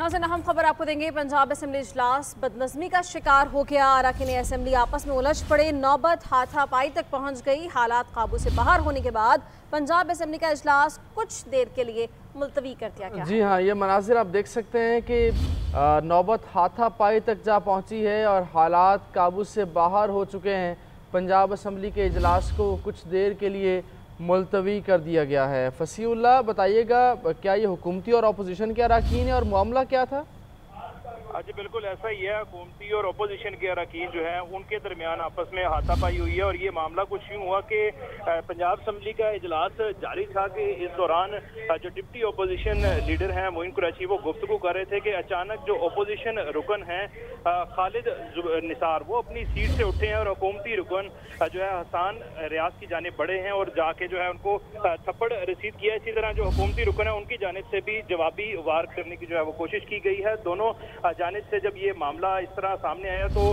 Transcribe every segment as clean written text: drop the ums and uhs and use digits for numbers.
नाज़रीन, अहम खबर आपको देंगे। पंजाब असेंबली इजलास बदनज़मी का शिकार हो गया। अरकान असेंबली आपस में उलझ पड़े, नौबत हाथापाई तक पहुंच गई। हालात काबू से बाहर होने के बाद पंजाब असेंबली का इजलास कुछ देर के लिए मुलतवी कर दिया गया। जी हाँ, ये मनाजिर आप देख सकते हैं कि नौबत हाथापाई तक जा पहुंची है और हालात काबू से बाहर हो चुके हैं। पंजाब असेंबली के इजलास को कुछ देर के लिए मुलतवी कर दिया गया है। फसीउल्लाह, बताइएगा क्या ये हुकूमती और अपोजिशन के अरकान है और मामला क्या था? जी बिल्कुल ऐसा ही है। हुकूमती और अपोजिशन के अरकान जो है उनके दरमियान आपस में हाथापाई हुई है और ये मामला कुछ यूँ हुआ कि पंजाब असेंबली का इजलास जारी था कि इस दौरान जो डिप्टी अपोजिशन लीडर हैं मोइन कुरैशी वो गुफ्तगू कर रहे थे कि अचानक जो अपोजिशन रुकन हैं खालिद निसार वो अपनी सीट से उठे हैं और हुकूमती रुकन जो है हसन रियाज की जानिब बढ़े हैं और जाके जो है उनको थप्पड़ रसीद किया। इसी तरह जो हुकूमती रुकन है उनकी जानिब से भी जवाबी वार करने की जो है वो कोशिश की गई है। दोनों जानिब से जब ये मामला इस तरह सामने आया तो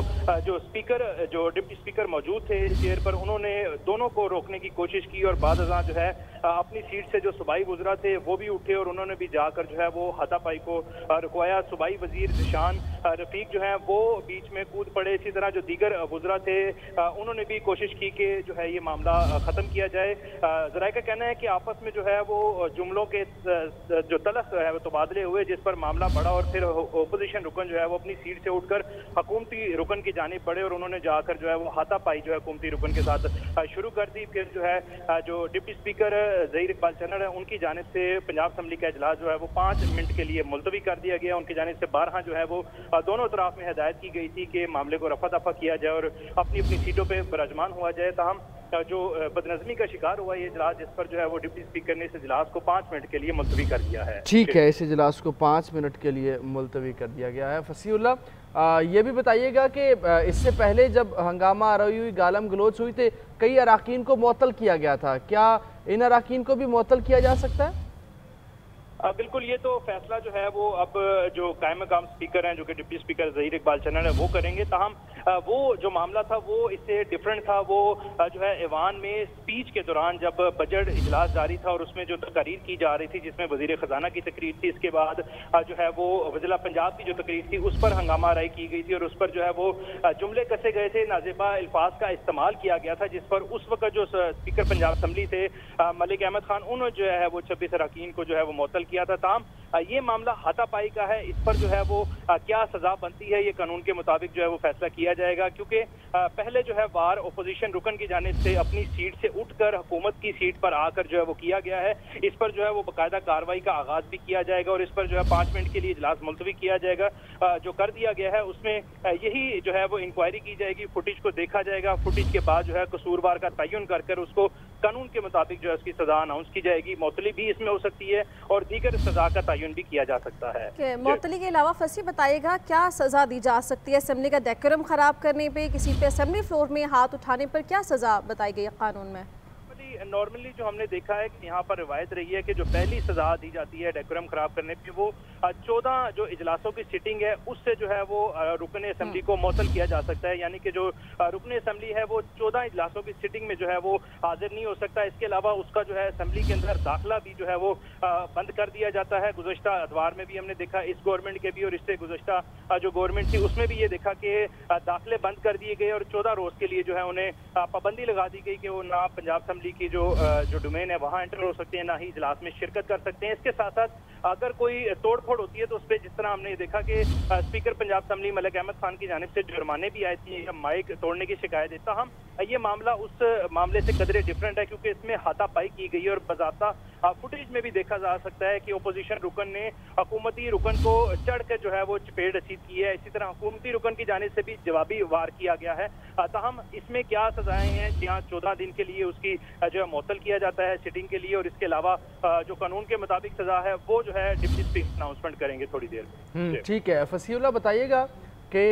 जो स्पीकर जो डिप्टी स्पीकर मौजूद थे चेयर पर उन्होंने दोनों को रोकने की कोशिश की और बाद अज़ां जो है अपनी सीट से जो सूबाई वज़रा थे वो भी उठे और उन्होंने भी जाकर जो है वो हाथापाई को रुकवाया। सूबाई वजीर जिशान रफीक जो है वो बीच में कूद पड़े। इसी तरह जो दीगर वज़रा थे उन्होंने भी कोशिश की कि जो है ये मामला ख़त्म किया जाए। ज़राए का कहना है कि आपस में जो है वो जुमलों के जो तलख है वो तबादले हुए जिस पर मामला बढ़ा और फिर अपोजिशन रुकन जो है वो अपनी सीट से उठकर हुकूमती रुकन की जानिब बढ़े और उन्होंने जाकर जो है वो हाथापाई जो है हुकूमती रुकन के साथ शुरू कर दी। फिर जो है जो डिप्टी स्पीकर ज़हीर इकबाल चन्नर है उनकी जानिब से पंजाब असेंबली का इजलास जो है वो 5 मिनट के लिए मुलतवी कर दिया गया। उनकी जानिब से 12 जो है वो दोनों तरफ में हिदायत की गई थी कि मामले को रफा दफा किया जाए और अपनी अपनी सीटों पर बराजमान हुआ जाए। ताहम जो बदनज़मी का शिकार हुआ ये इजलास जिस पर जो है वो डिप्टी स्पीकर ने इस इजलास को 5 मिनट के लिए मुलतवी कर दिया है। ठीक है, इस इजलास को 5 मिनट के लिए मुलतवी कर दिया गया है। फसीउल्लाह, ये भी बताइएगा कि इससे पहले जब हंगामा आरई हुई, गालम गलोच हुई थे, कई अरकान को मुअत्तल किया गया था। क्या इन अरकान को भी मुअत्तल किया जा सकता है? बिल्कुल, ये तो फैसला जो है वो अब जो कायम मकाम स्पीकर हैं जो कि डिप्टी स्पीकर ज़हीर इकबाल चन्नर है वो करेंगे। ताहम वो जो मामला था वो इससे डिफरेंट था। वो जो है ऐवान में स्पीच के दौरान जब बजट इजलास जारी था और उसमें जो तकरीर की जा रही थी जिसमें वजीर ख़जाना की तकरीर थी, इसके बाद जो है वो वज़ीर पंजाब की जो तकरीर थी उस पर हंगामा आराई की गई थी और उस पर जो है वो जुमले कसे गए थे, नाजेबा अल्फाज का इस्तेमाल किया गया था जिस पर उस वक्त जो स्पीकर पंजाब असेंबली थे मलिक अहमद खान उन्होंने जो है वो 26 अरकान को जो है वो मुअत्तल किया था। ताम ये मामला हाथापाई का है, इस पर जो है वो क्या सजा बनती है ये कानून के मुताबिक जो है वो फैसला किया जाएगा। क्योंकि पहले जो है वार अपोजिशन रुकन की जानिब से अपनी सीट से उठकर हुकूमत की सीट पर आकर जो है वो किया गया है। इस पर जो है वो बाकायदा कार्रवाई का आगाज भी किया जाएगा और इस पर जो है 5 मिनट के लिए इजलास मुलतवी किया जाएगा। जो कर दिया गया है उसमें यही जो है वो इंक्वायरी की जाएगी, फुटेज को देखा जाएगा, फुटेज के बाद जो है कसूरवार का तयन कर उसको कानून के मुताबिक जो है उसकी सजा अनाउंस की जाएगी। मुअत्तली भी इसमें हो सकती है और दीगर सजा का तयन भी किया जा सकता है। मुअत्तली के अलावा फसी बताइएगा क्या सजा दी जा सकती है? असेंबली का डेकोरम खराब करने पे, किसी पे असेंबली फ्लोर में हाथ उठाने पर क्या सजा बताई गई है कानून में? नॉर्मली जो हमने देखा है कि यहाँ पर रिवायत रही है कि जो पहली सजा दी जाती है डेकोरम खराब करने पे वो 14 जो इजलासों की सिटिंग है उससे जो है वो रुकन असेंबली को मुअत्तल किया जा सकता है। यानी कि जो रुकन असेंबली है वो 14 इजलासों की सिटिंग में जो है वो हाजिर नहीं हो सकता। इसके अलावा उसका जो है असेंबली के अंदर दाखिला भी जो है वो बंद कर दिया जाता है। गुज़श्ता अदवार में भी हमने देखा, इस गवर्नमेंट के भी और इससे गुज़श्ता जो गवर्नमेंट थी उसमें भी ये देखा कि दाखिले बंद कर दिए गए और 14 रोज के लिए जो है उन्हें पाबंदी लगा दी गई कि वो ना पंजाब असेंबली की जो डोमेन है वहाँ एंटर हो सकते हैं, ना ही इजलास में शिरकत कर सकते हैं। इसके साथ साथ अगर कोई तोड़ फोड़ होती है तो उस पर जिस तरह हमने देखा कि स्पीकर पंजाब असेंबली मलिक अहमद खान की जानिब से जुर्माने भी आए थे, माइक तोड़ने की शिकायत देता। हम ये मामला उस मामले से कदरे डिफरेंट है क्योंकि इसमें हाथापाई की गई और बजाता फुटेज में भी देखा जा सकता है कि अपोजिशन रुकन ने हुकूमती रुकन को चढ़ कर जो है वो चपेट रसीद की है। इसी तरह हुकूमती रुकन की जानिब से भी जवाबी वार किया गया है। ताहम इसमें क्या सजाएं हैं, जहाँ 14 दिन के लिए उसकी जो है मुअत्तल किया जाता है सिटिंग के लिए और इसके अलावा जो कानून के मुताबिक सजा है वो जो है डिप्टी स्पीकर अनाउंसमेंट करेंगे थोड़ी देर में। ठीक है, फसीउल्लाह बताइएगा कि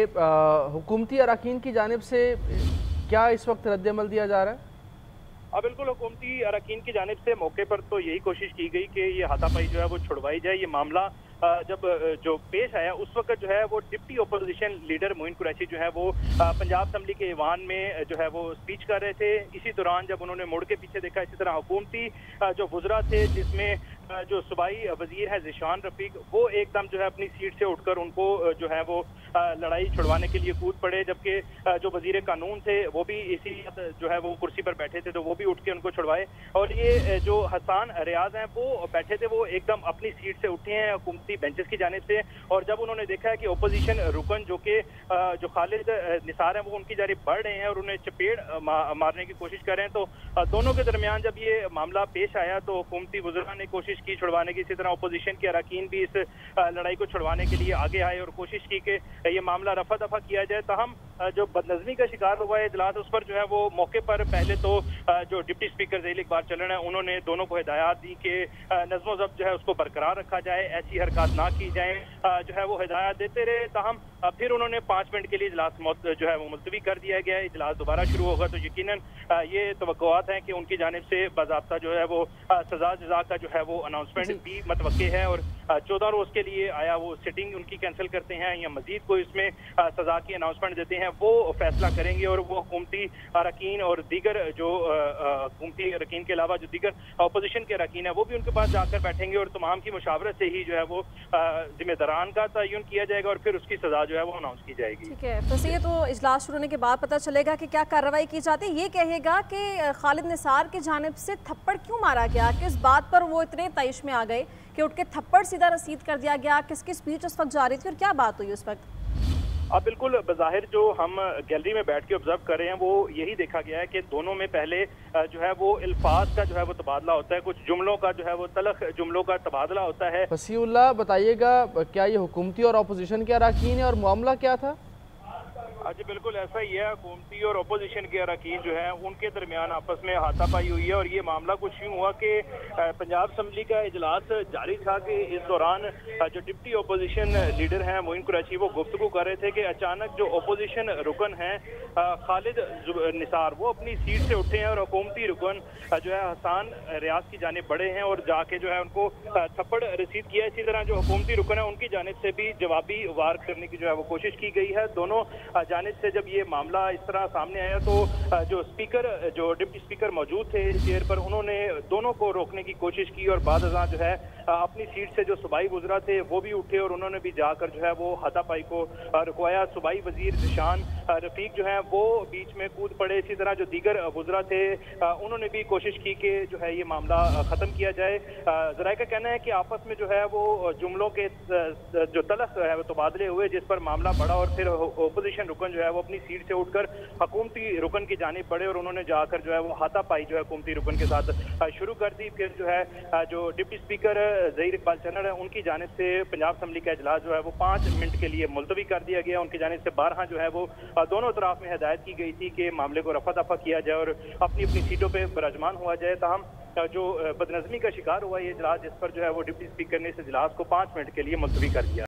हुकूमती अरकान की जानिब से क्या इस वक्त रद्द-ए-अमल दिया जा रहा है? बिल्कुल, हुकूमती अरकान की जानिब से मौके पर तो यही कोशिश की गई कि ये हाथापाई जो है वो छुड़वाई जाए। ये मामला जब जो पेश आया उस वक्त जो है वो deputy opposition leader Moin Qureshi जो है वो पंजाब असम्बली के ईवान में जो है वो स्पीच कर रहे थे। इसी दौरान जब उन्होंने मुड़ के पीछे देखा, इसी तरह हुकूमती जो वुज़रा थे जिसमें जो सूबाई वजीर है ज़िशान रफीक, वो एकदम जो है अपनी सीट से उठकर उनको जो है वो लड़ाई छुड़वाने के लिए कूद पड़े, जबकि जो वजीर कानून थे वो भी इसी जो है वो कुर्सी पर बैठे थे तो वो भी उठ के उनको छुड़वाए। और ये जो हसन रियाज हैं वो बैठे थे, वो एकदम अपनी सीट से उठे हैं हुकूमती बेंचेस की जानिब से। और जब उन्होंने देखा है कि अपोजिशन रुकन जो कि जो खालिद निसार हैं वो उनकी जानिब बढ़ रहे हैं और उन्हें चपेट मारने की कोशिश कर रहे हैं, तो दोनों के दरमियान जब ये मामला पेश आया तो हुकूमती वुज़रा ने कोशिश की छुड़वाने की। इसी तरह अपोजिशन के अरकान भी इस लड़ाई को छुड़वाने के लिए आगे आए और कोशिश की कि ये मामला रफा दफा किया जाए। ताहम जो बदनज़मी का शिकार हुआ है इजलास, उस पर जो है वो मौके पर पहले तो जो डिप्टी स्पीकर ज़हीर इकबाल चलन है उन्होंने दोनों को हिदायत दी कि नज़्म ज़ब्त जो है उसको बरकरार रखा जाए, ऐसी हरकत ना की जाए, जो है वो हिदायत देते रहे। ताहम फिर उन्होंने 5 मिनट के लिए इजलास जो है वो मुलतवी कर दिया गया है। इजलास दोबारा शुरू होगा तो यकीनन ये तवक्कुआत हैं कि उनकी जानिब से बाज़ाब्ता जो है वो सजा जज़ा का जो है वो अनाउंसमेंट भी मतवक्के है और 14 रोज के लिए आया वो सिटिंग उनकी कैंसिल करते हैं या मजीद कोई इसमें सजा की अनाउंसमेंट देते हैं, वो फैसला करेंगे। और वो हुकूमती अरकान और दीगर जो हुकूमती अरकान के अलावा जो दीगर अपोजिशन के अरकान है वो भी उनके पास जाकर बैठेंगे और तमाम की मुशावरत से ही जो है वो जिम्मेदारान का तयन किया जाएगा और फिर उसकी सजा जो है वो अनाउंस की जाएगी। ठीक है, बस ये तो इजलास शुरू होने के बाद पता चलेगा कि क्या कार्रवाई की जाती है। ये कहेगा कि खालिद निसार की जानिब से थप्पड़ क्यों मारा गया, किस बात पर वो इतने तइश में आ गए कि उठ के थप्पड़ सीधा रसीद कर दिया गया, किसकी स्पीच उस वक्त जारी थी और क्या बात हुई उस वक्त? अब बिल्कुल बज़ाहिर जो हम गैलरी में बैठ के ऑब्जर्व कर रहे हैं वो यही देखा गया है कि दोनों में पहले जो है वो अल्फाज का जो है वो तबादला होता है, कुछ जुमलों का जो है वो तलख जुमलों का तबादला होता है। फसीउल्लाह बताइएगा, क्या ये हुकूमती और अपोजिशन के अरकान है और मामला क्या था? जी बिल्कुल ऐसा ही है, हुकूमती और अपोजिशन के अरकान जो है उनके दरमियान आपस में हाथापाई हुई है। और ये मामला कुछ यूँ हुआ कि पंजाब असम्बली का इजलास जारी था कि इस दौरान जो डिप्टी अपोजिशन लीडर हैं मोइन कुरैशी वो गुफ्तगू कर रहे थे कि अचानक जो अपोजिशन रुकन हैं खालिद निसार वो अपनी सीट से उठे हैं और हुकूमती रुकन जो है हसन रियाज की जानिब बढ़े हैं और जाके जो है उनको थप्पड़ रसीद किया। इसी तरह जो हुकूमती रुकन है उनकी जानिब से भी जवाबी वार करने की जो है वो कोशिश की गई है। दोनों जानिब से जब ये मामला इस तरह सामने आया तो जो स्पीकर जो डिप्टी स्पीकर मौजूद थे चेयर पर, उन्होंने दोनों को रोकने की कोशिश की और बाद अज़ां जो है अपनी सीट से जो सूबाई वुज़रा थे वो भी उठे और उन्होंने भी जाकर जो है वो हाथापाई को रुकवाया। सूबाई वजीर ज़िशान रफीक जो है वो बीच में कूद पड़े। इसी तरह जो दीगर वुज़रा थे उन्होंने भी कोशिश की कि जो है ये मामला ख़त्म किया जाए। ज़राए का कहना है कि आपस में जो है वो जुमलों के जो तलख है वो तबादले हुए जिस पर मामला बढ़ा और फिर अपोजिशन रुकन जो है वो अपनी सीट से उठकर हुकूमती रुकन की जानिब बढ़े और उन्होंने जाकर जो है वो हाथापाई जो है हुकूमती रुकन के साथ शुरू कर दी। फिर जो है जो डिप्टी स्पीकर ज़हीर इकबाल चलन है उनकी जानिब से पंजाब असम्बली का इजलास जो है वो 5 मिनट के लिए मुलतवी कर दिया गया। उनकी जानिब से 12 जो है वो दोनों तरफ में हिदायत की गई थी कि मामले को रफा दफा किया जाए और अपनी अपनी सीटों पर बराजमान हुआ जाए। ताहम जो बदनज़मी का शिकार हुआ ये इजलास, जिस पर जो है वो डिप्टी स्पीकर ने इस इजलास को 5 मिनट के लिए मुलतवी कर दिया।